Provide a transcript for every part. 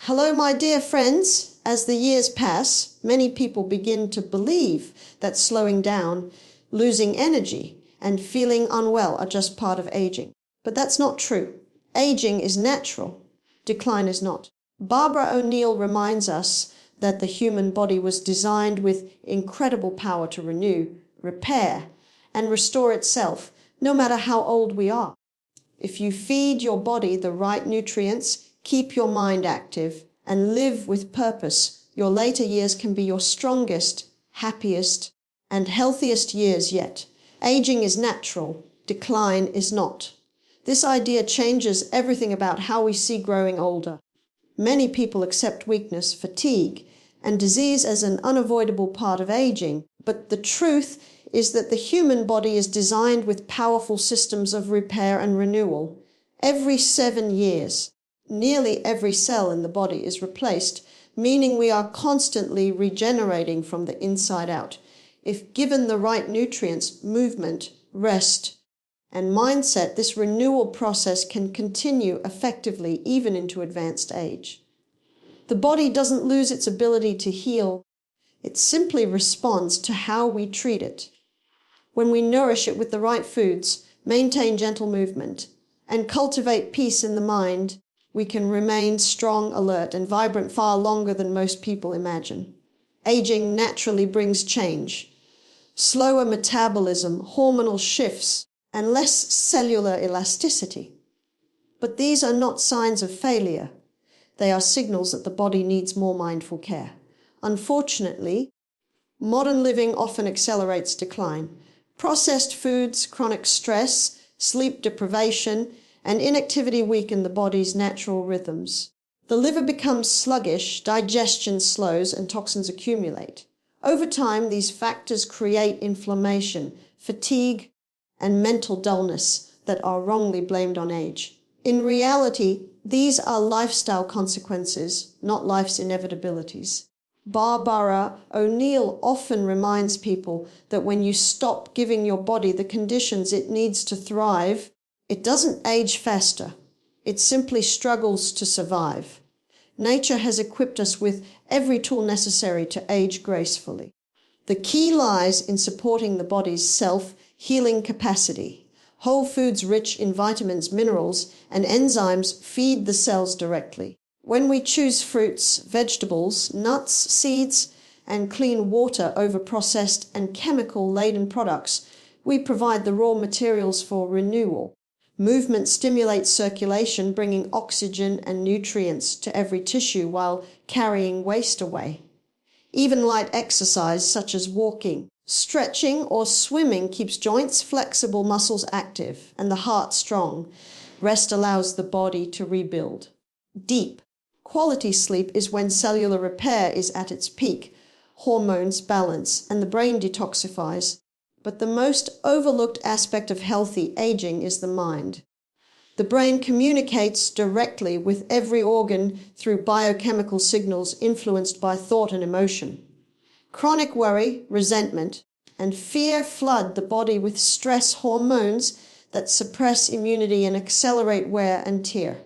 Hello, my dear friends. As the years pass, many people begin to believe that slowing down, losing energy, and feeling unwell are just part of aging. But that's not true. Aging is natural. Decline is not. BarbaraONeill reminds us that the human body was designed with incredible power to renew, repair, and restore itself, no matter how old we are. If you feed your body the right nutrients, keep your mind active, and live with purpose, your later years can be your strongest, happiest, and healthiest years yet. Aging is natural. Decline is not. This idea changes everything about how we see growing older. Many people accept weakness, fatigue, and disease as an unavoidable part of aging, but the truth is that the human body is designed with powerful systems of repair and renewal. Every 7 years, nearly every cell in the body is replaced, meaning we are constantly regenerating from the inside out. If given the right nutrients, movement, rest, and mindset, this renewal process can continue effectively even into advanced age. The body doesn't lose its ability to heal. It simply responds to how we treat it. When we nourish it with the right foods, maintain gentle movement, and cultivate peace in the mind, we can remain strong, alert, and vibrant far longer than most people imagine. Aging naturally brings change. Slower metabolism, hormonal shifts, and less cellular elasticity. But these are not signs of failure. They are signals that the body needs more mindful care. Unfortunately, modern living often accelerates decline. Processed foods, chronic stress, sleep deprivation, and inactivity weaken the body's natural rhythms. The liver becomes sluggish, digestion slows, and toxins accumulate. Over time, these factors create inflammation, fatigue, and mental dullness that are wrongly blamed on age. In reality, these are lifestyle consequences, not life's inevitabilities. BarbaraONeill often reminds people that when you stop giving your body the conditions it needs to thrive, it doesn't age faster. It simply struggles to survive. Nature has equipped us with every tool necessary to age gracefully. The key lies in supporting the body's self-healing capacity. Whole foods rich in vitamins, minerals, and enzymes feed the cells directly. When we choose fruits, vegetables, nuts, seeds, and clean water over processed and chemical-laden products, we provide the raw materials for renewal. Movement stimulates circulation, bringing oxygen and nutrients to every tissue while carrying waste away. Even light exercise, such as walking, stretching, or swimming, keeps joints flexible, muscles active, and the heart strong. Rest allows the body to rebuild. Deep, quality sleep is when cellular repair is at its peak, hormones balance, and the brain detoxifies. But the most overlooked aspect of healthy aging is the mind. The brain communicates directly with every organ through biochemical signals influenced by thought and emotion. Chronic worry, resentment, and fear flood the body with stress hormones that suppress immunity and accelerate wear and tear.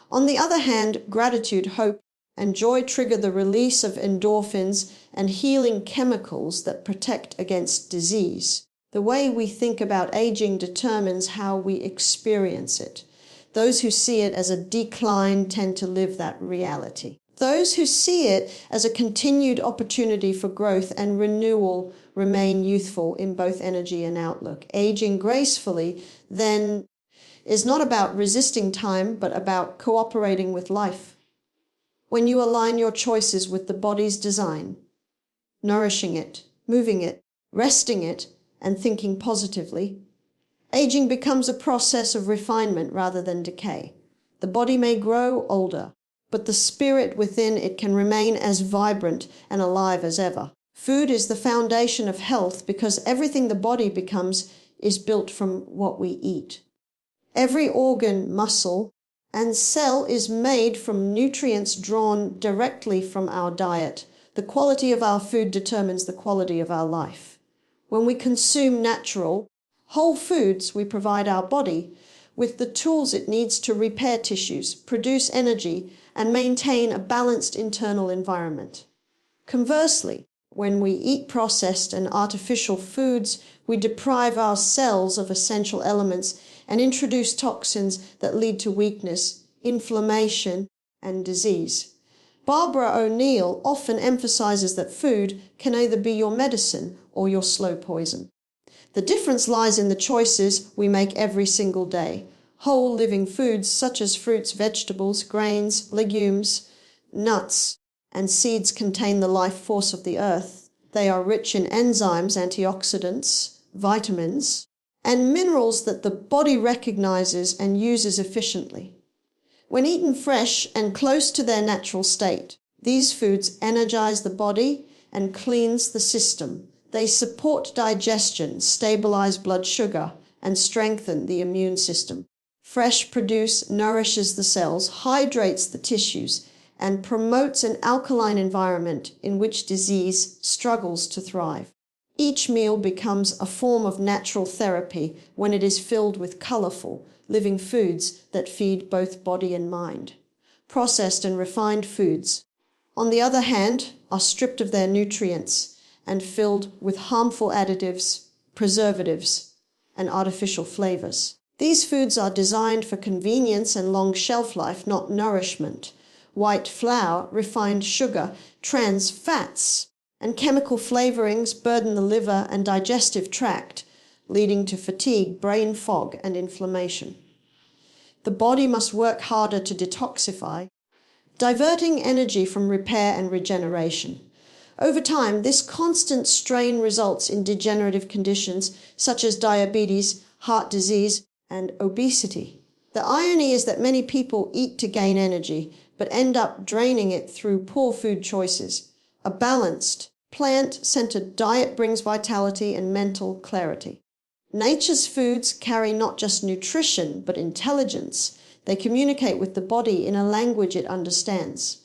On the other hand, gratitude, hope, and joy trigger the release of endorphins and healing chemicals that protect against disease. The way we think about aging determines how we experience it. Those who see it as a decline tend to live that reality. Those who see it as a continued opportunity for growth and renewal remain youthful in both energy and outlook. Aging gracefully, then, is not about resisting time, but about cooperating with life. When you align your choices with the body's design, nourishing it, moving it, resting it, and thinking positively, aging becomes a process of refinement rather than decay. The body may grow older, but the spirit within it can remain as vibrant and alive as ever. Food is the foundation of health because everything the body becomes is built from what we eat. Every organ, muscle, and cell is made from nutrients drawn directly from our diet. The quality of our food determines the quality of our life. When we consume natural, whole foods, we provide our body with the tools it needs to repair tissues, produce energy, and maintain a balanced internal environment. Conversely, when we eat processed and artificial foods, we deprive our cells of essential elements and introduce toxins that lead to weakness, inflammation, and disease. BarbaraONeill often emphasizes that food can either be your medicine or your slow poison. The difference lies in the choices we make every single day. Whole living foods such as fruits, vegetables, grains, legumes, nuts, and seeds contain the life force of the earth. They are rich in enzymes, antioxidants, vitamins, and minerals that the body recognizes and uses efficiently. When eaten fresh and close to their natural state, these foods energize the body and cleanse the system. They support digestion, stabilize blood sugar, and strengthen the immune system. Fresh produce nourishes the cells, hydrates the tissues, and promotes an alkaline environment in which disease struggles to thrive. Each meal becomes a form of natural therapy when it is filled with colorful, living foods that feed both body and mind. Processed and refined foods, on the other hand, are stripped of their nutrients and filled with harmful additives, preservatives, and artificial flavors. These foods are designed for convenience and long shelf life, not nourishment. White flour, refined sugar, trans fats, and chemical flavorings burden the liver and digestive tract, leading to fatigue, brain fog, and inflammation. The body must work harder to detoxify, diverting energy from repair and regeneration. Over time, this constant strain results in degenerative conditions such as diabetes, heart disease, and obesity. The irony is that many people eat to gain energy, but end up draining it through poor food choices. A balanced, plant-centered diet brings vitality and mental clarity. Nature's foods carry not just nutrition, but intelligence. They communicate with the body in a language it understands.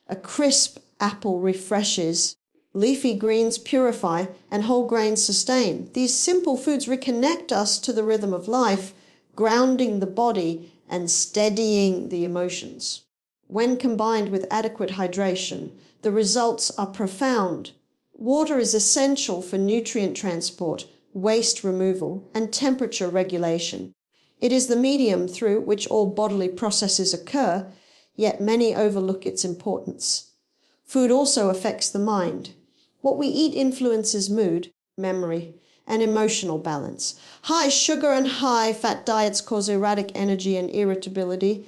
A crisp apple refreshes, leafy greens purify, and whole grains sustain. These simple foods reconnect us to the rhythm of life, grounding the body and steadying the emotions. When combined with adequate hydration, the results are profound. Water is essential for nutrient transport, waste removal, and temperature regulation. It is the medium through which all bodily processes occur, yet many overlook its importance. Food also affects the mind. What we eat influences mood, memory, and emotional balance. High sugar and high fat diets cause erratic energy and irritability,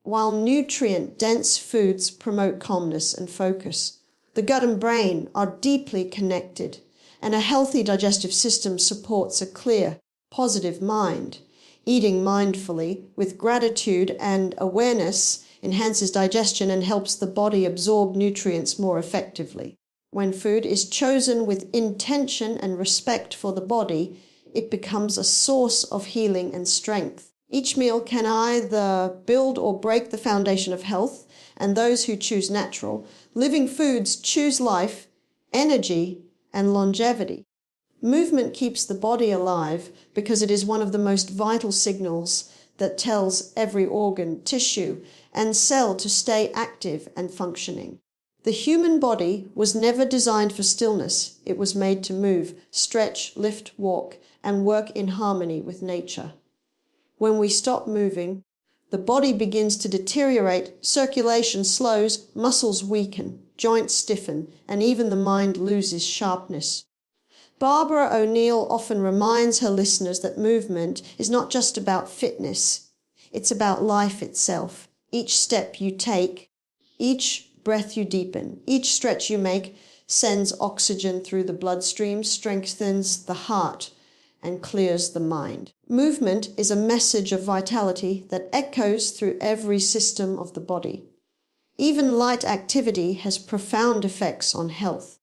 while nutrient-dense foods promote calmness and focus. The gut and brain are deeply connected, and a healthy digestive system supports a clear, positive mind. Eating mindfully, with gratitude and awareness, enhances digestion and helps the body absorb nutrients more effectively. When food is chosen with intention and respect for the body, it becomes a source of healing and strength. Each meal can either build or break the foundation of health, and those who choose natural, living foods choose life, energy, and longevity. Movement keeps the body alive because it is one of the most vital signals that tells every organ, tissue, and cell to stay active and functioning. The human body was never designed for stillness. It was made to move, stretch, lift, walk, and work in harmony with nature. When we stop moving, the body begins to deteriorate, circulation slows, muscles weaken, joints stiffen, and even the mind loses sharpness. BarbaraONeill often reminds her listeners that movement is not just about fitness. It's about life itself. Each step you take, each breath you deepen, each stretch you make sends oxygen through the bloodstream, strengthens the heart, and clears the mind. Movement is a message of vitality that echoes through every system of the body. Even light activity has profound effects on health.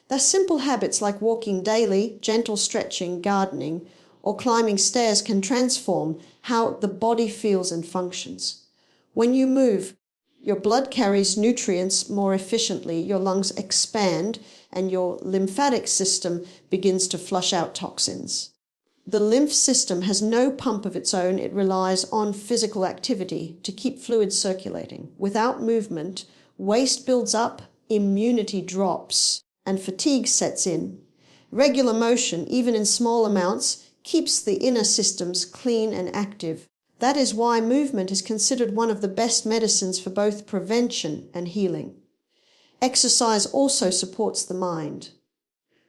Thus, simple habits like walking daily, gentle stretching, gardening, or climbing stairs can transform how the body feels and functions. When you move, your blood carries nutrients more efficiently, your lungs expand, and your lymphatic system begins to flush out toxins. The lymph system has no pump of its own. It relies on physical activity to keep fluids circulating. Without movement, waste builds up, immunity drops, and fatigue sets in. Regular motion, even in small amounts, keeps the inner systems clean and active. That is why movement is considered one of the best medicines for both prevention and healing. Exercise also supports the mind.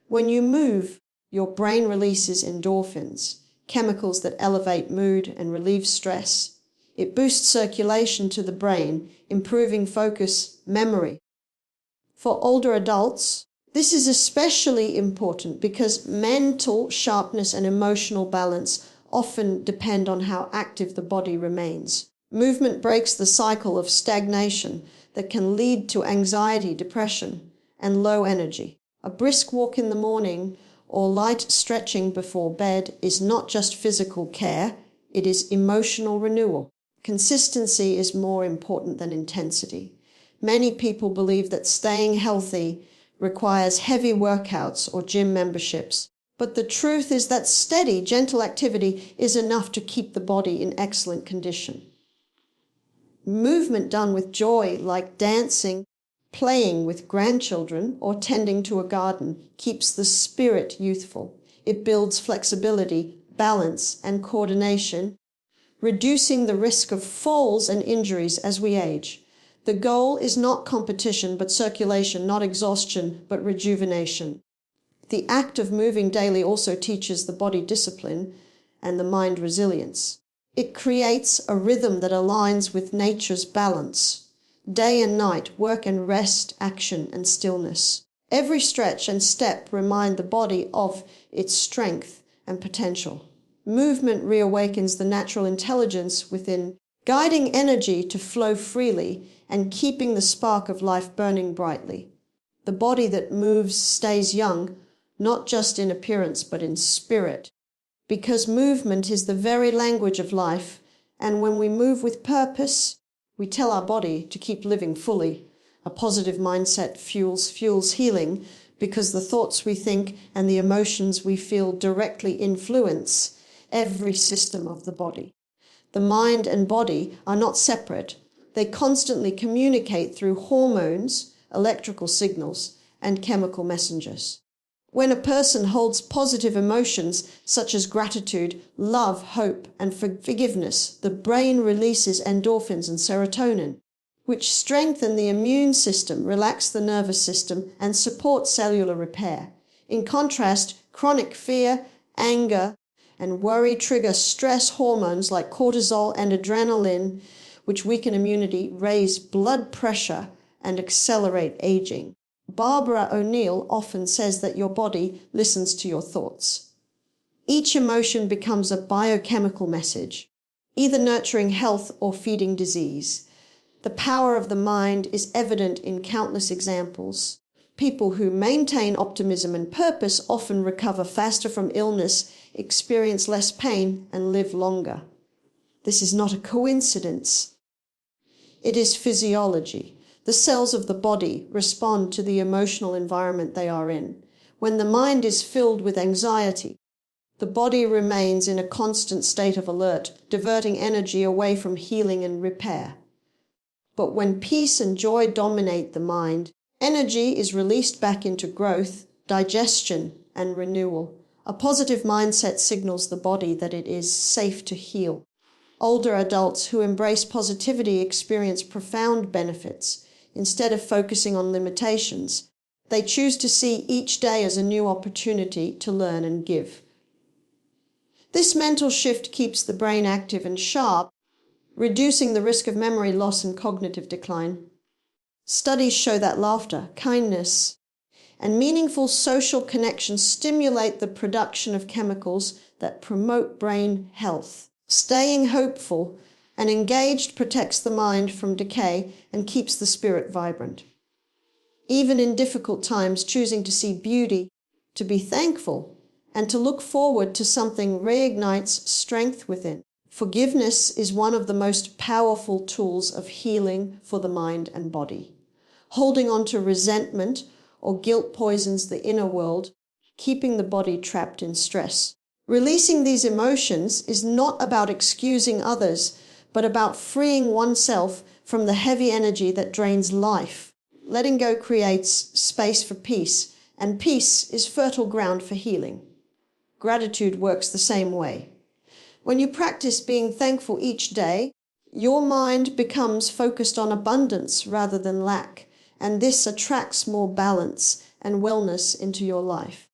When you move, your brain releases endorphins, chemicals that elevate mood and relieve stress. It boosts circulation to the brain, improving focus, memory. For older adults, this is especially important because mental sharpness and emotional balance often depend on how active the body remains. Movement breaks the cycle of stagnation that can lead to anxiety, depression, and low energy. A brisk walk in the morning or light stretching before bed is not just physical care, it is emotional renewal. Consistency is more important than intensity. Many people believe that staying healthy requires heavy workouts or gym memberships, but the truth is that steady, gentle activity is enough to keep the body in excellent condition. Movement done with joy, like dancing, playing with grandchildren, or tending to a garden, keeps the spirit youthful. It builds flexibility, balance, and coordination, reducing the risk of falls and injuries as we age. The goal is not competition, but circulation, not exhaustion, but rejuvenation. The act of moving daily also teaches the body discipline and the mind resilience. It creates a rhythm that aligns with nature's balance. Day and night, work and rest, action and stillness. Every stretch and step remind the body of its strength and potential. Movement reawakens the natural intelligence within, guiding energy to flow freely and keeping the spark of life burning brightly. The body that moves stays young, not just in appearance but in spirit, because movement is the very language of life, and when we move with purpose, we tell our body to keep living fully. A positive mindset fuels healing because the thoughts we think and the emotions we feel directly influence every system of the body. The mind and body are not separate. They constantly communicate through hormones, electrical signals, and chemical messengers. When a person holds positive emotions such as gratitude, love, hope, and forgiveness, the brain releases endorphins and serotonin, which strengthen the immune system, relax the nervous system, and support cellular repair. In contrast, chronic fear, anger, and worry trigger stress hormones like cortisol and adrenaline, which weaken immunity, raise blood pressure, and accelerate aging. BarbaraONeill often says that your body listens to your thoughts. Each emotion becomes a biochemical message, either nurturing health or feeding disease. The power of the mind is evident in countless examples. People who maintain optimism and purpose often recover faster from illness, experience less pain, and live longer. This is not a coincidence. It is physiology. The cells of the body respond to the emotional environment they are in. When the mind is filled with anxiety, the body remains in a constant state of alert, diverting energy away from healing and repair. But when peace and joy dominate the mind, energy is released back into growth, digestion, and renewal. A positive mindset signals the body that it is safe to heal. Older adults who embrace positivity experience profound benefits. Instead of focusing on limitations, they choose to see each day as a new opportunity to learn and give. This mental shift keeps the brain active and sharp, reducing the risk of memory loss and cognitive decline. Studies show that laughter, kindness, and meaningful social connections stimulate the production of chemicals that promote brain health. Staying hopeful and engaged protects the mind from decay and keeps the spirit vibrant. Even in difficult times, choosing to see beauty, to be thankful, and to look forward to something reignites strength within. Forgiveness is one of the most powerful tools of healing for the mind and body. Holding on to resentment or guilt poisons the inner world, keeping the body trapped in stress. Releasing these emotions is not about excusing others, but about freeing oneself from the heavy energy that drains life. Letting go creates space for peace, and peace is fertile ground for healing. Gratitude works the same way. When you practice being thankful each day, your mind becomes focused on abundance rather than lack, and this attracts more balance and wellness into your life.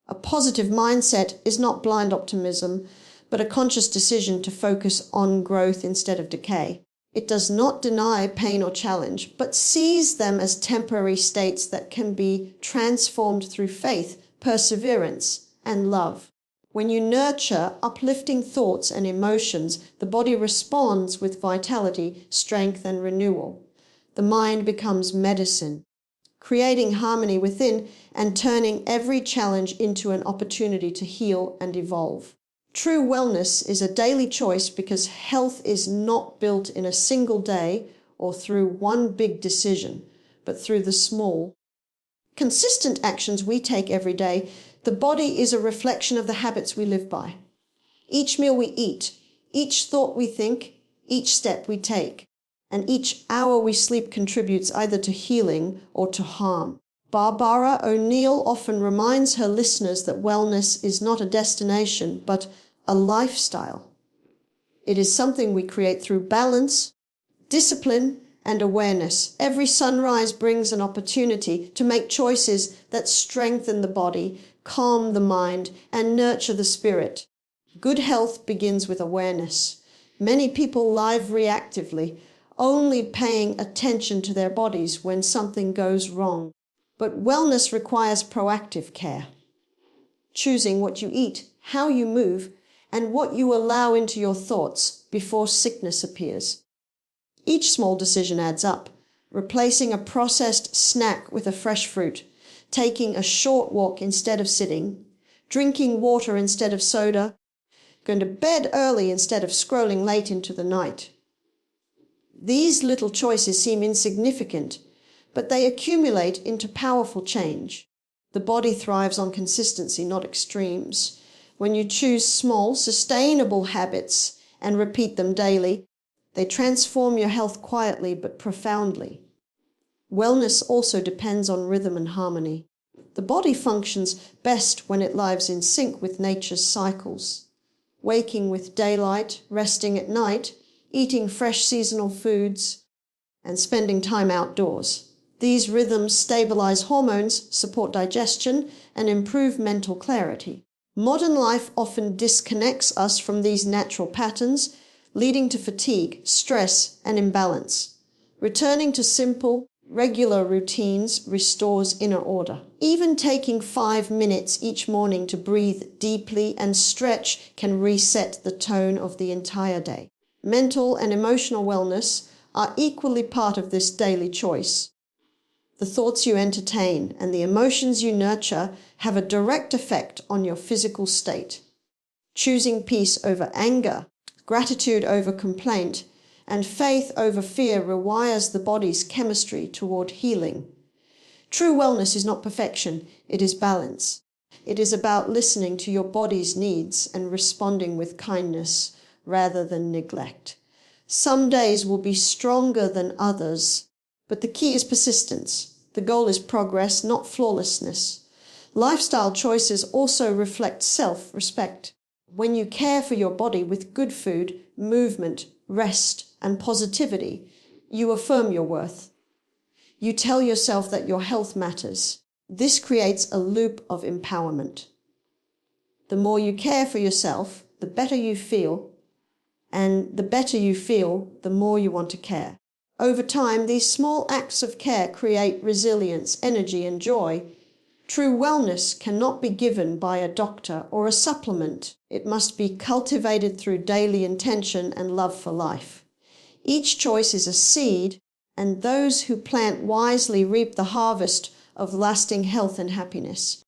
A positive mindset is not blind optimism, but a conscious decision to focus on growth instead of decay. It does not deny pain or challenge, but sees them as temporary states that can be transformed through faith, perseverance, and love. When you nurture uplifting thoughts and emotions, the body responds with vitality, strength, and renewal. The mind becomes medicine, creating harmony within and turning every challenge into an opportunity to heal and evolve. True wellness is a daily choice because health is not built in a single day or through one big decision, but through the small, consistent actions we take every day. The body is a reflection of the habits we live by. Each meal we eat, each thought we think, each step we take, and each hour we sleep contributes either to healing or to harm. BarbaraONeill often reminds her listeners that wellness is not a destination, but a lifestyle. It is something we create through balance, discipline, and awareness. Every sunrise brings an opportunity to make choices that strengthen the body, calm the mind, and nurture the spirit. Good health begins with awareness. Many people live reactively, only paying attention to their bodies when something goes wrong. But wellness requires proactive care. Choosing what you eat, how you move, and what you allow into your thoughts before sickness appears. Each small decision adds up. Replacing a processed snack with a fresh fruit, taking a short walk instead of sitting, drinking water instead of soda, going to bed early instead of scrolling late into the night. These little choices seem insignificant, but they accumulate into powerful change. The body thrives on consistency, not extremes. When you choose small, sustainable habits and repeat them daily, they transform your health quietly but profoundly. Wellness also depends on rhythm and harmony. The body functions best when it lives in sync with nature's cycles. Waking with daylight, resting at night, eating fresh seasonal foods, and spending time outdoors. These rhythms stabilize hormones, support digestion, and improve mental clarity. Modern life often disconnects us from these natural patterns, leading to fatigue, stress, and imbalance. Returning to simple, regular routines restores inner order. Even taking 5 minutes each morning to breathe deeply and stretch can reset the tone of the entire day. Mental and emotional wellness are equally part of this daily choice. The thoughts you entertain and the emotions you nurture have a direct effect on your physical state. Choosing peace over anger, gratitude over complaint, and faith over fear rewires the body's chemistry toward healing. True wellness is not perfection, it is balance. It is about listening to your body's needs and responding with kindness rather than neglect. Some days will be stronger than others, but the key is persistence. The goal is progress, not flawlessness. Lifestyle choices also reflect self-respect. When you care for your body with good food, movement, rest, and positivity, you affirm your worth. You tell yourself that your health matters. This creates a loop of empowerment. The more you care for yourself, the better you feel, and the better you feel, the more you want to care. Over time, these small acts of care create resilience, energy, and joy. True wellness cannot be given by a doctor or a supplement. It must be cultivated through daily intention and love for life. Each choice is a seed, and those who plant wisely reap the harvest of lasting health and happiness.